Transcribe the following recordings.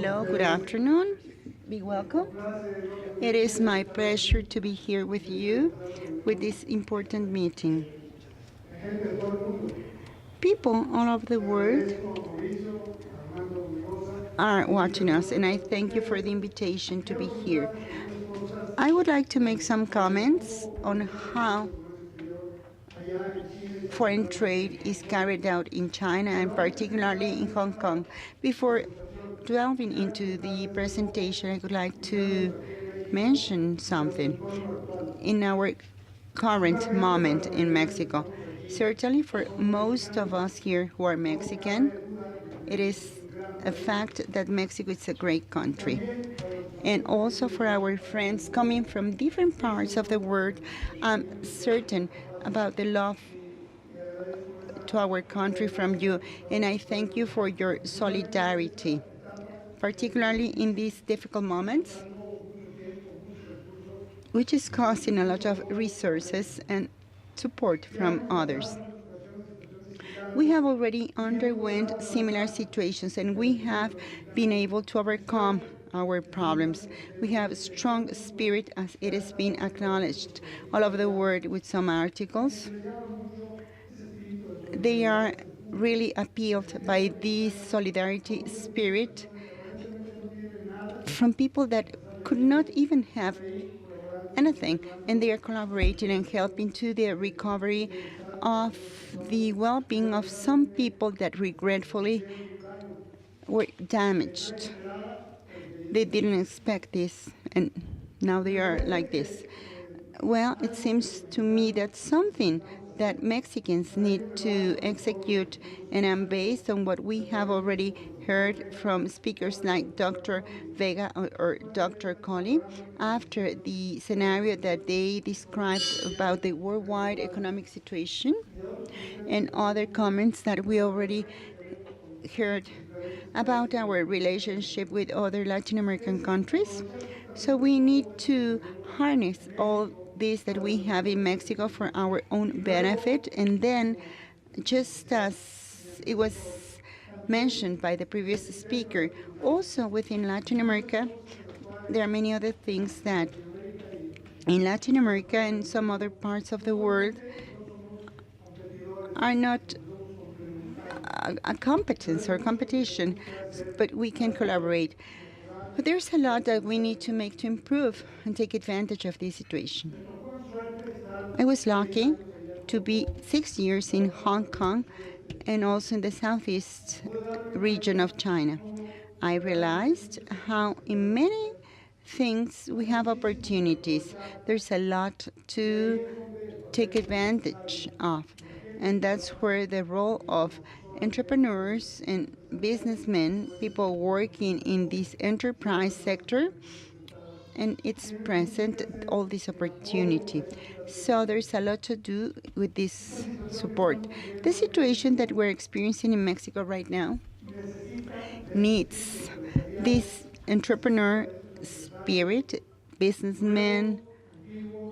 Hello, good afternoon. Be welcome. It is my pleasure to be here with you with this important meeting. People all over the world are watching us, and I thank you for the invitation to be here. I would like to make some comments on how foreign trade is carried out in China and particularly in Hong Kong. Before delving into the presentation, I would like to mention something in our current moment in Mexico. Certainly for most of us here who are Mexican, it is a fact that Mexico is a great country. And also for our friends coming from different parts of the world, I'm certain about the love to our country from you, and I thank you for your solidarity, particularly in these difficult moments, which is costing a lot of resources and support from others. We have already underwent similar situations, and we have been able to overcome our problems. We have a strong spirit, as it has been acknowledged all over the world with some articles. They are really appealed by this solidarity spirit from people that could not even have anything, and they are collaborating and helping to the recovery of the well-being of some people that regretfully were damaged. They didn't expect this, and now they are like this. Well, it seems to me that something that Mexicans need to execute, and I'm based on what we have already heard from speakers like Dr. Vega or Dr. Colley, after the scenario that they described about the worldwide economic situation, and other comments that we already heard about our relationship with other Latin American countries. So we need to harness all this that we have in Mexico for our own benefit, and then, just as it was mentioned by the previous speaker, also within Latin America, there are many other things that in Latin America and some other parts of the world are not a competence or competition, but we can collaborate. But there's a lot that we need to make to improve and take advantage of this situation. I was lucky to be 6 years in Hong Kong and also in the southeast region of China. I realized how in many things we have opportunities. There's a lot to take advantage of, and that's where the role of entrepreneurs and businessmen, people working in this enterprise sector, and it's present all this opportunity. So there's a lot to do with this support. The situation that we're experiencing in Mexico right now needs this entrepreneur spirit, businessmen,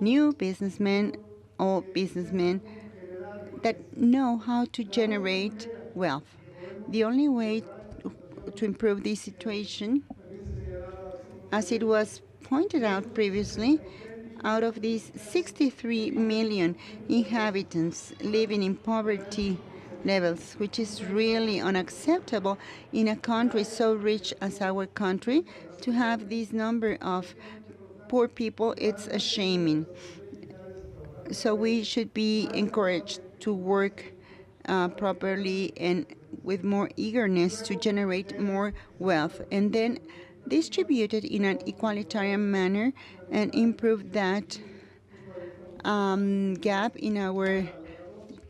new businessmen, old businessmen that know how to generate wealth. The only way to improve this situation, as it was pointed out previously, out of these 63 million inhabitants living in poverty levels, which is really unacceptable in a country so rich as our country, to have this number of poor people, it's a shaming. So we should be encouraged to work properly and with more eagerness to generate more wealth, and then distribute it in an equalitarian manner and improve that gap in our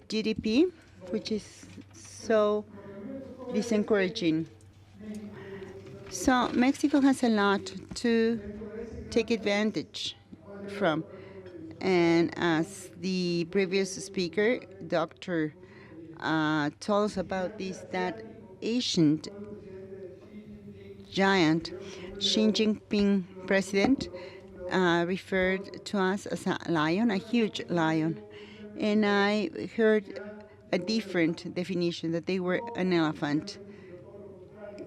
GDP, which is so disencouraging. So Mexico has a lot to take advantage from. And as the previous speaker, Dr. Told us about this, that ancient giant, Xi Jinping president, referred to us as a lion, a huge lion. And I heard a different definition, that they were an elephant.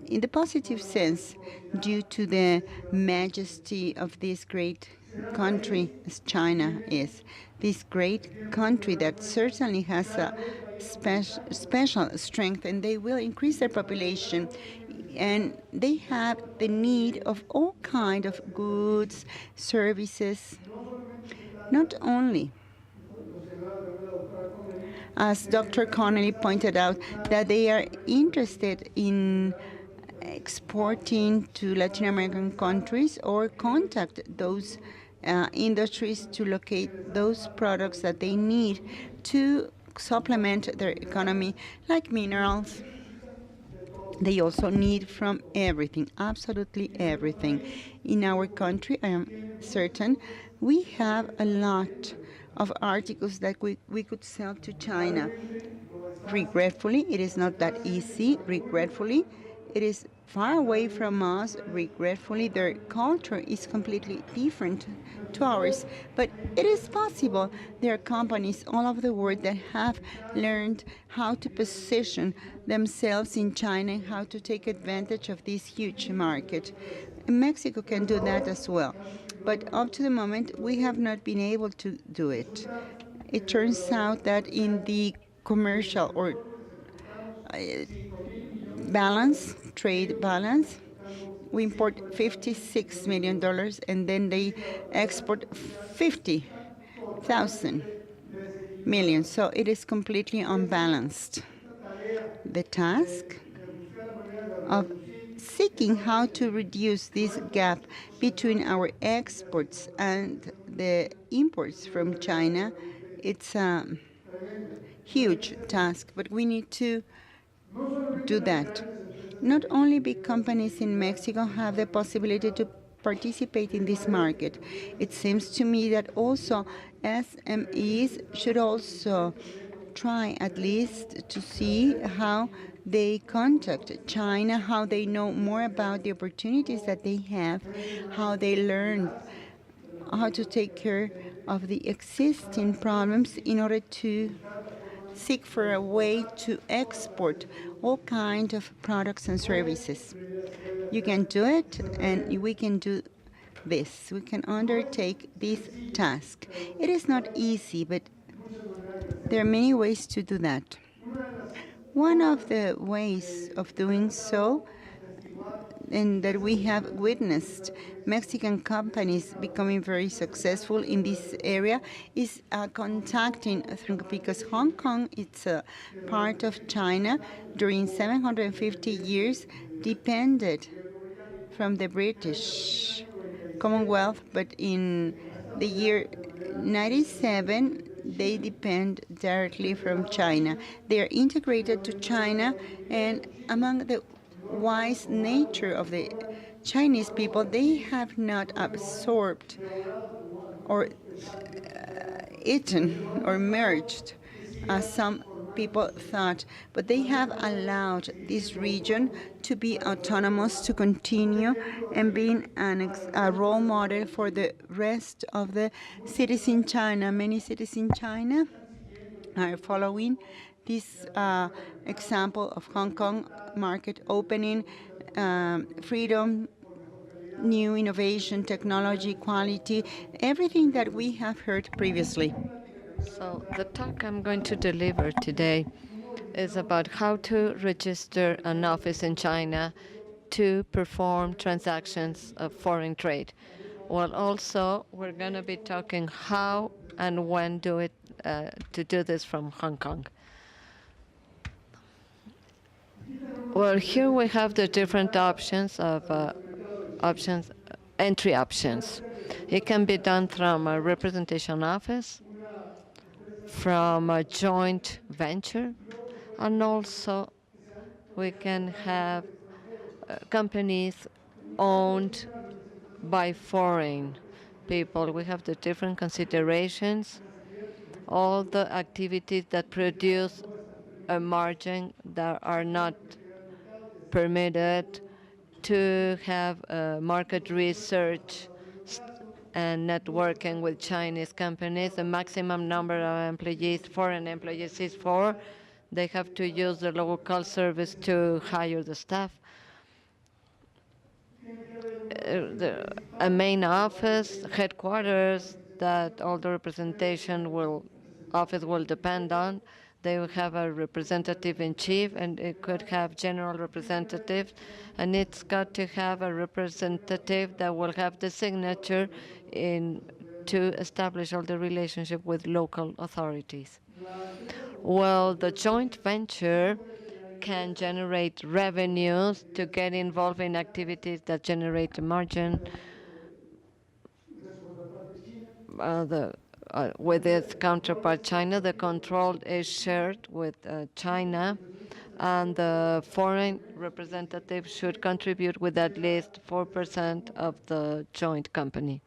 in the positive sense, due to the majesty of this great country as China is. This great country that certainly has a special strength, and they will increase their population, and they have the need of all kind of goods, services, not only, as Dr. Connolly pointed out, that they are interested in exporting to Latin American countries or contact those industries to locate those products that they need to supplement their economy, like minerals. They also need from everything, absolutely everything. In our country, I am certain, we have a lot of articles that we could sell to China. Regretfully, it is not that easy. Regretfully, it is far away from us. Regretfully, their culture is completely different to ours. But it is possible. There are companies all over the world that have learned how to position themselves in China and how to take advantage of this huge market. And Mexico can do that as well. But up to the moment, we have not been able to do it. It turns out that in the commercial or trade balance, we import $56 million and then they export 50,000 million. So it is completely unbalanced. The task of seeking how to reduce this gap between our exports and the imports from China, it's a huge task, but we need to do that. Not only big companies in Mexico have the possibility to participate in this market. It seems to me that also SMEs should also try at least to see how they contact China, how they know more about the opportunities that they have, how they learn how to take care of the existing problems in order to seek for a way to export all kinds of products and services. You can do it, and we can do this. We can undertake this task. It is not easy, but there are many ways to do that. One of the ways of doing so, and that we have witnessed Mexican companies becoming very successful in this area, is contacting through, because Hong Kong, it's a part of China, during 750 years depended from the British Commonwealth, but in the year 97, they depend directly from China. They are integrated to China, and among the wise nature of the Chinese people, they have not absorbed or eaten or merged as some people thought, but they have allowed this region to be autonomous, to continue and being a role model for the rest of the cities in China. Many cities in China are following this example of Hong Kong market opening, freedom, new innovation, technology, quality, everything that we have heard previously. So the talk I'm going to deliver today is about how to register an office in China to perform transactions of foreign trade. Well, also, we're going to be talking how and when to do this from Hong Kong. Well, here we have the different options of entry options. It can be done from a representation office, from a joint venture, and also we can have companies owned by foreign people. We have the different considerations, all the activities that produce a margin that are not permitted, to have market research and networking with Chinese companies. The maximum number of employees, foreign employees, is 4. They have to use the local service to hire the staff. a main office, headquarters that all the office will depend on. They will have a representative in chief, and it could have general representatives, and it's got to have a representative that will have the signature to establish all the relationship with local authorities. Well, the joint venture can generate revenues to get involved in activities that generate a margin with its counterpart China. The control is shared with China, and the foreign representative should contribute with at least 4% of the joint company.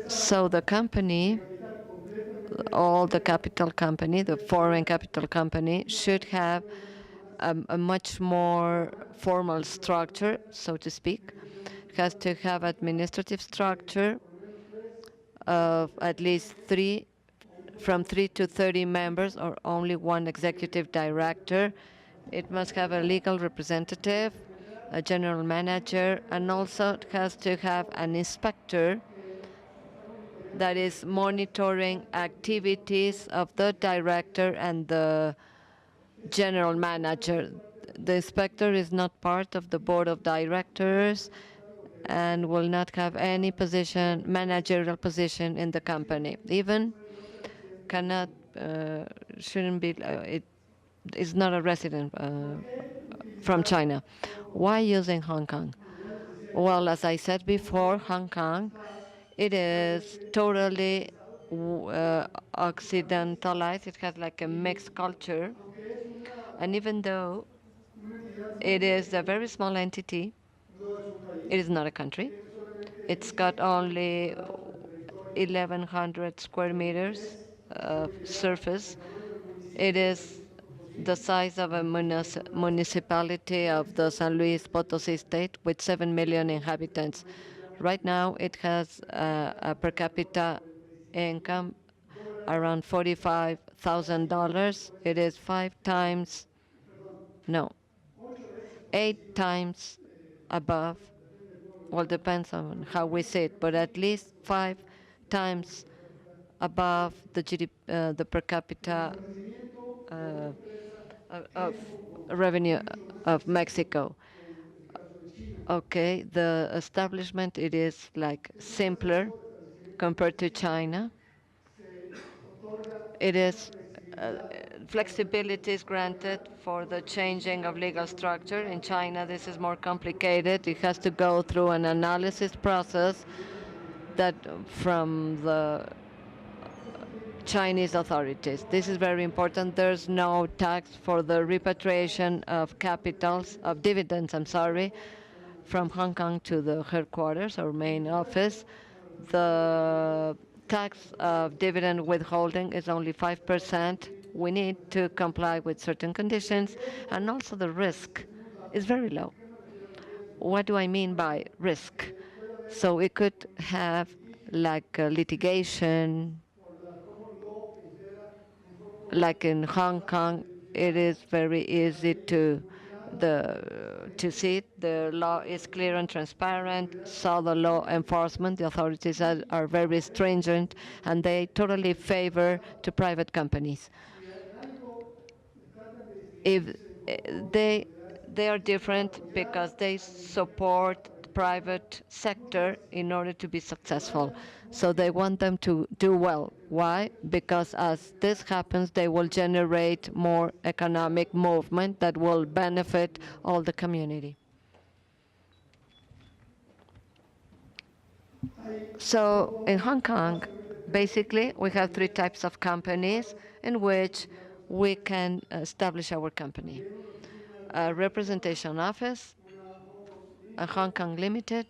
So the company, all the capital company, the foreign capital company, should have a much more formal structure, so to speak. It has to have administrative structure of at least from 3 to 30 members, or only one executive director. It must have a legal representative, a general manager, and also it has to have an inspector that is monitoring activities of the director and the general manager. The inspector is not part of the board of directors and will not have any position, managerial position in the company. Even cannot, shouldn't be, it is not a resident from China. Why using Hong Kong? Well, as I said before, Hong Kong, it is totally occidentalized. It has like a mixed culture. And even though it is a very small entity, it is not a country. It's got only 1,100 square meters of surface. It is the size of a municipality of the San Luis Potosí state with 7 million inhabitants. Right now, it has a per capita income around $45,000. It is 8 times above. Well, depends on how we see it, but at least 5 times above the GDP, the per capita of revenue of Mexico. Okay, the establishment, it is like simpler compared to China. It is flexibility is granted for the changing of legal structure. In China, this is more complicated. It has to go through an analysis process that from the Chinese authorities. This is very important. There's no tax for the repatriation of capitals, of dividends, from Hong Kong to the headquarters or main office. The tax of dividend withholding is only 5%. We need to comply with certain conditions, and also the risk is very low. What do I mean by risk? So it could have like litigation, like in Hong Kong. It is very easy to see it. The law is clear and transparent, so the law enforcement, the authorities are very stringent, and they totally favor to private companies. If they are different because they support the private sector in order to be successful. So they want them to do well. Why? Because as this happens, they will generate more economic movement that will benefit all the community. So in Hong Kong, basically, we have 3 types of companies in which we can establish our company. A representation office, a Hong Kong Limited,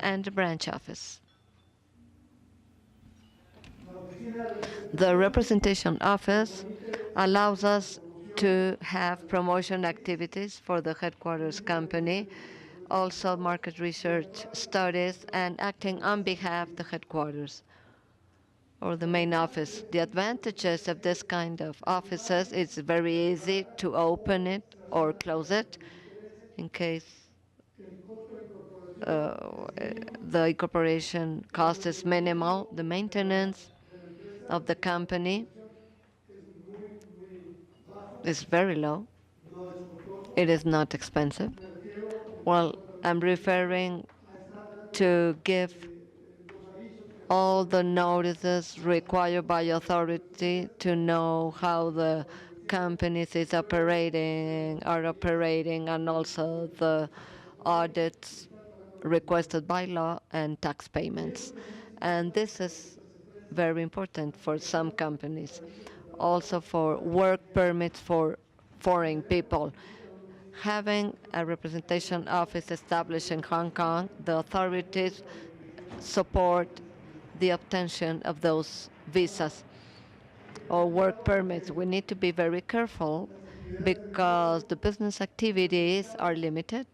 and a branch office. The representation office allows us to have promotion activities for the headquarters company, also market research studies, and acting on behalf of the headquarters. or the main office. The advantages of this kind of offices, it's very easy to open it or close it in case the incorporation cost is minimal. The maintenance of the company is very low. It is not expensive. Well, I'm referring to give all the notices required by authority to know how the companies are operating, and also the audits requested by law and tax payments. And this is very important for some companies. Also for work permits for foreign people. Having a representation office established in Hong Kong, the authorities support the obtention of those visas or work permits. We need to be very careful because the business activities are limited.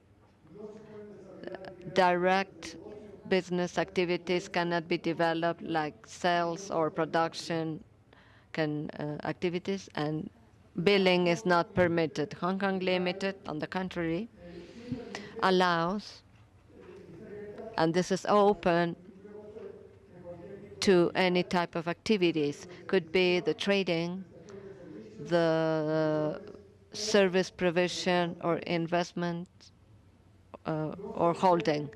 Direct business activities cannot be developed like sales or production activities, and billing is not permitted. Hong Kong Limited, on the contrary, allows, and this is open to any type of activities. Could be the trading, the service provision or investment or holding.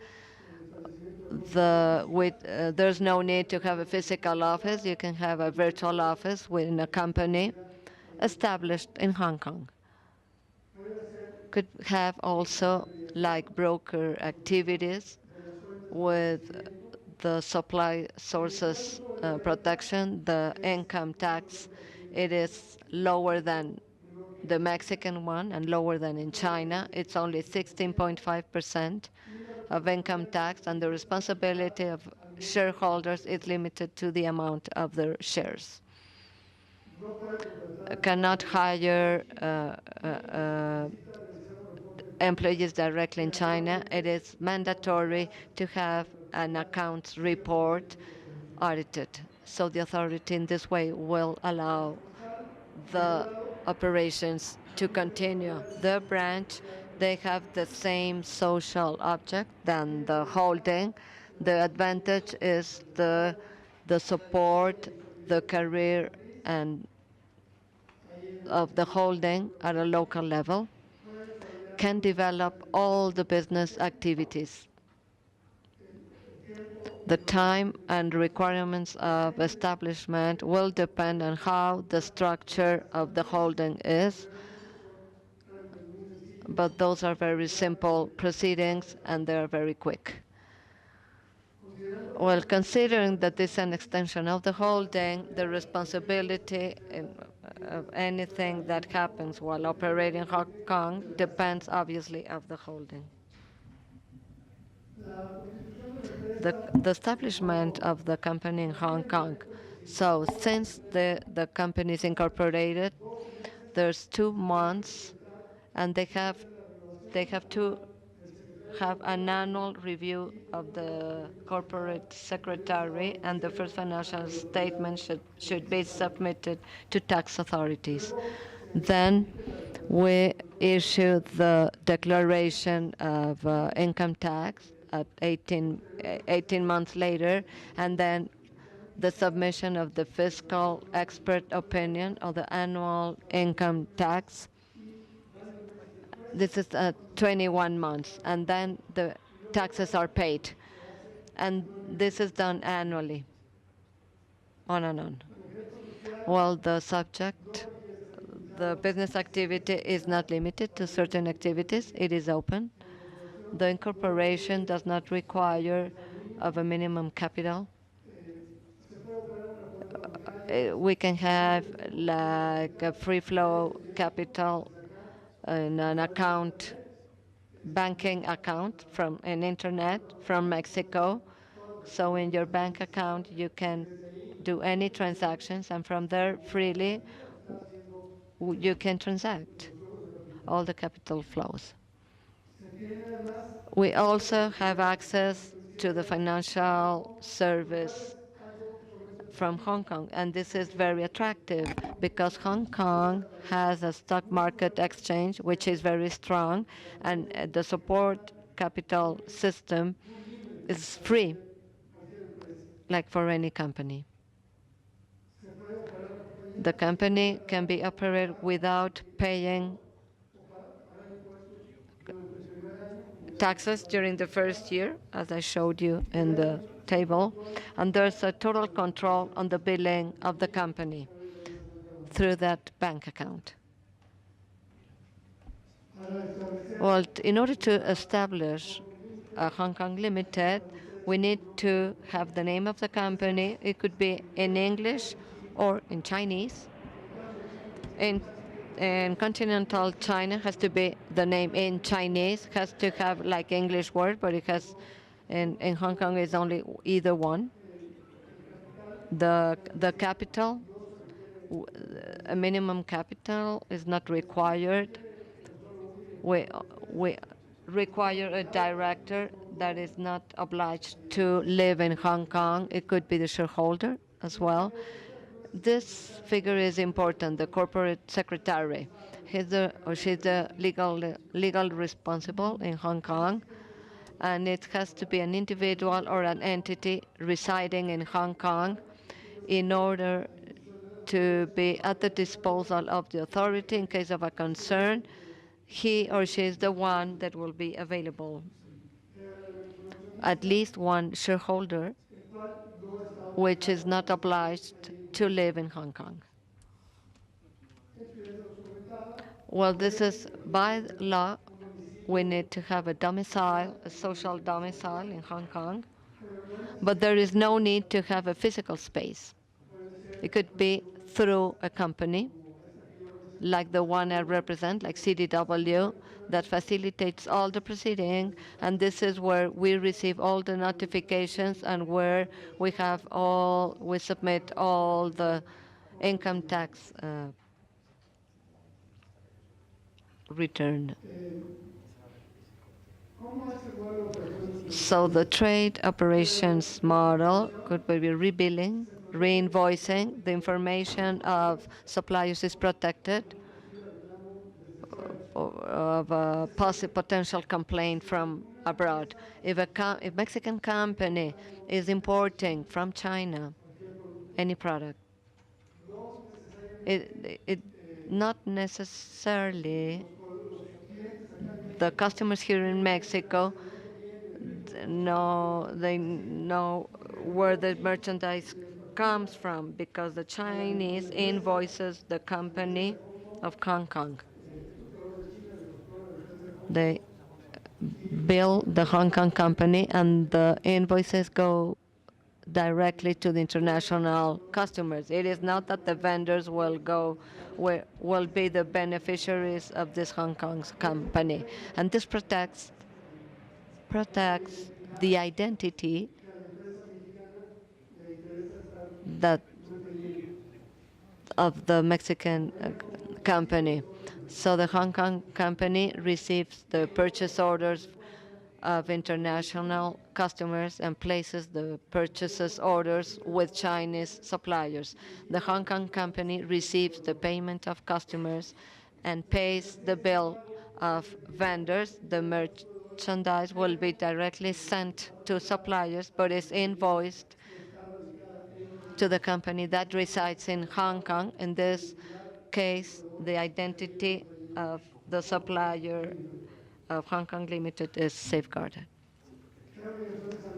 There's no need to have a physical office. You can have a virtual office within a company established in Hong Kong. Could have also like broker activities with the supply sources protection. The income tax, it is lower than the Mexican one and lower than in China. It's only 16.5% of income tax, and the responsibility of shareholders is limited to the amount of their shares. Cannot hire employees directly in China. It is mandatory to have an accounts report audited. So the authority in this way will allow the operations to continue. The branch, they have the same social object than the holding. The advantage is the support, the career, and of the holding at a local level can develop all the business activities. The time and requirements of establishment will depend on how the structure of the holding is, but those are very simple proceedings and they are very quick. Well, considering that this is an extension of the holding, the responsibility of anything that happens while operating in Hong Kong depends obviously of the holding. The establishment of the company in Hong Kong. So since the company is incorporated, there's 2 months, and they have to have an annual review of the corporate secretary, and the first financial statement should be submitted to tax authorities. Then we issue the declaration of income tax at 18 months later, and then the submission of the fiscal expert opinion of the annual income tax. This is 21 months, and then the taxes are paid. And this is done annually, on and on. Well, the subject, the business activity is not limited to certain activities. It is open. The incorporation does not require of a minimum capital. We can have like a free flow capital in an account, banking account from an internet from Mexico. So in your bank account, you can do any transactions, and from there freely you can transact all the capital flows. We also have access to the financial service from Hong Kong. And this is very attractive because Hong Kong has a stock market exchange which is very strong, and the support capital system is free, like for any company. The company can be operated without paying taxes during the first year, as I showed you in the table, and there's a total control on the billing of the company through that bank account. Well, in order to establish a Hong Kong Limited, we need to have the name of the company. It could be in English or in Chinese. In continental China has to be the name in Chinese, has to have like English word, but it has in Hong Kong is only either one. The capital, a minimum capital is not required. We require a director that is not obliged to live in Hong Kong. It could be the shareholder as well. This figure is important, the corporate secretary. He's or she's the legal responsible in Hong Kong, and it has to be an individual or an entity residing in Hong Kong in order to be at the disposal of the authority in case of a concern. He or she is the one that will be available. At least one shareholder which is not obliged to live in Hong Kong. Well, this is by law. We need to have a domicile, a social domicile in Hong Kong, but there is no need to have a physical space. It could be through a company, like the one I represent, like CDW, that facilitates all the proceeding, and this is where we receive all the notifications and where we submit all the income tax return. So the trade operations model could be rebilling, reinvoicing. The information of suppliers is protected of a potential complaint from abroad. If a Mexican company is importing from China any product, it not necessarily the customers here in Mexico they know where the merchandise comes from, because the Chinese invoices the company of Hong Kong. They bill the Hong Kong company, and the invoices go directly to the international customers. It is not that the vendors will be the beneficiaries of this Hong Kong company, and this protects the identity that of the Mexican company. So the Hong Kong company receives the purchase orders of international customers and places the purchases orders with Chinese suppliers. The Hong Kong company receives the payment of customers and pays the bill of vendors. The merchandise will be directly sent to suppliers, but is invoiced to the company that resides in Hong Kong. In this case, the identity of the supplier of Hong Kong Limited is safeguarded.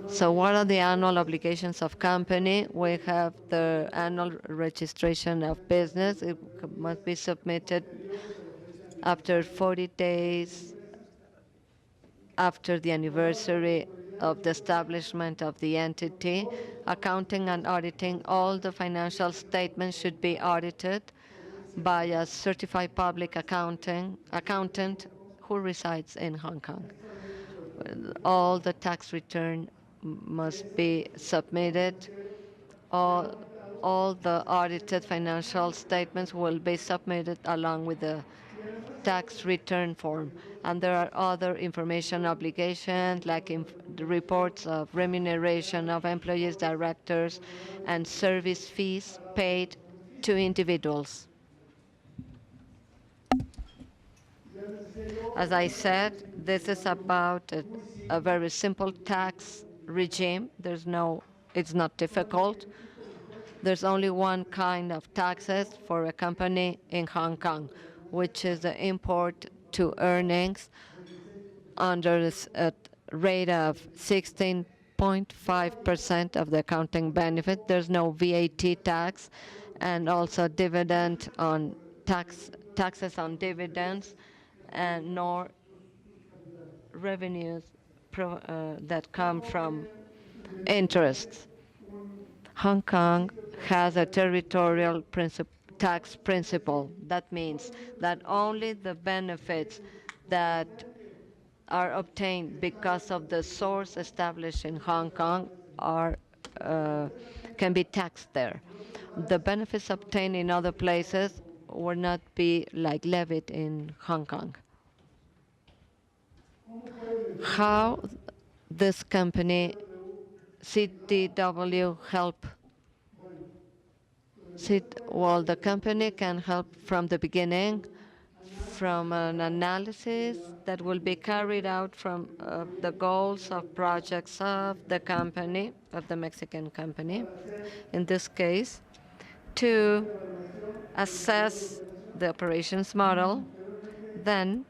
So what are the annual obligations of company? We have the annual registration of business. It must be submitted after 40 days after the anniversary of the establishment of the entity. Accounting and auditing, all the financial statements should be audited by a certified public accountant who resides in Hong Kong. All the tax return must be submitted. All the audited financial statements will be submitted along with the tax return form. And there are other information obligations, like the reports of remuneration of employees, directors, and service fees paid to individuals. As I said, this is about a very simple tax regime. It's not difficult. There's only one kind of taxes for a company in Hong Kong, which is the import to earnings under a rate of 16.5% of the accounting benefit. There's no VAT tax, and also taxes on dividends, and nor revenues that come from interests. Hong Kong has a territorial tax principle. That means that only the benefits that are obtained because of the source established in Hong Kong can be taxed there. The benefits obtained in other places will not be levied in Hong Kong. How this company CDW help? Well, the company can help from the beginning, from an analysis that will be carried out from the goals of projects of the company, of the Mexican company, in this case, to assess the operations model, then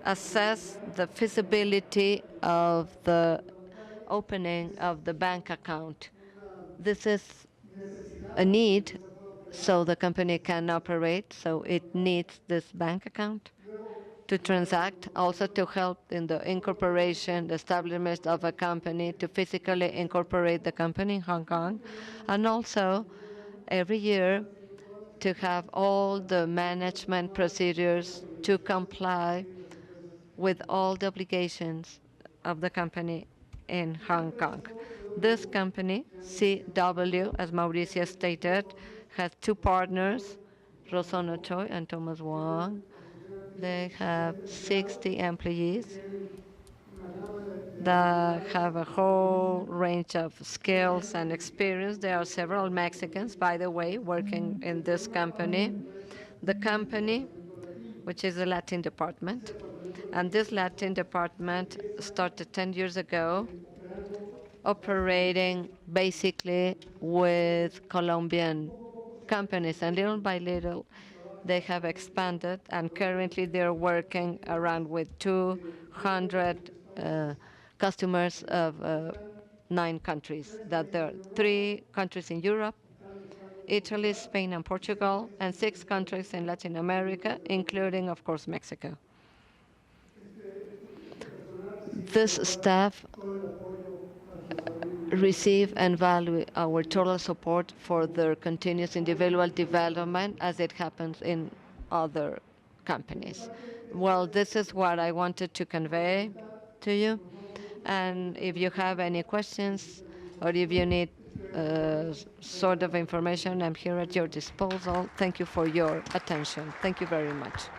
assess the feasibility of the opening of the bank account. This is a need so the company can operate, so it needs this bank account to transact, also to help in the incorporation, the establishment of a company, to physically incorporate the company in Hong Kong, and also every year to have all the management procedures to comply with all the obligations of the company in Hong Kong. This company, CW, as Mauricio stated, has two partners, Rosono Choi and Thomas Wong. They have 60 employees that have a whole range of skills and experience. There are several Mexicans, by the way, working in this company. The company, which is the Latin department, and this Latin department started 10 years ago, operating basically with Colombian companies, and little by little they have expanded, and currently they're working around with 200 customers of 9 countries. That there are 3 countries in Europe, Italy, Spain, and Portugal, and 6 countries in Latin America, including, of course, Mexico. This staff receive and value our total support for their continuous individual development as it happens in other companies. Well, this is what I wanted to convey to you. And if you have any questions or if you need sort of information, I'm here at your disposal. Thank you for your attention. Thank you very much.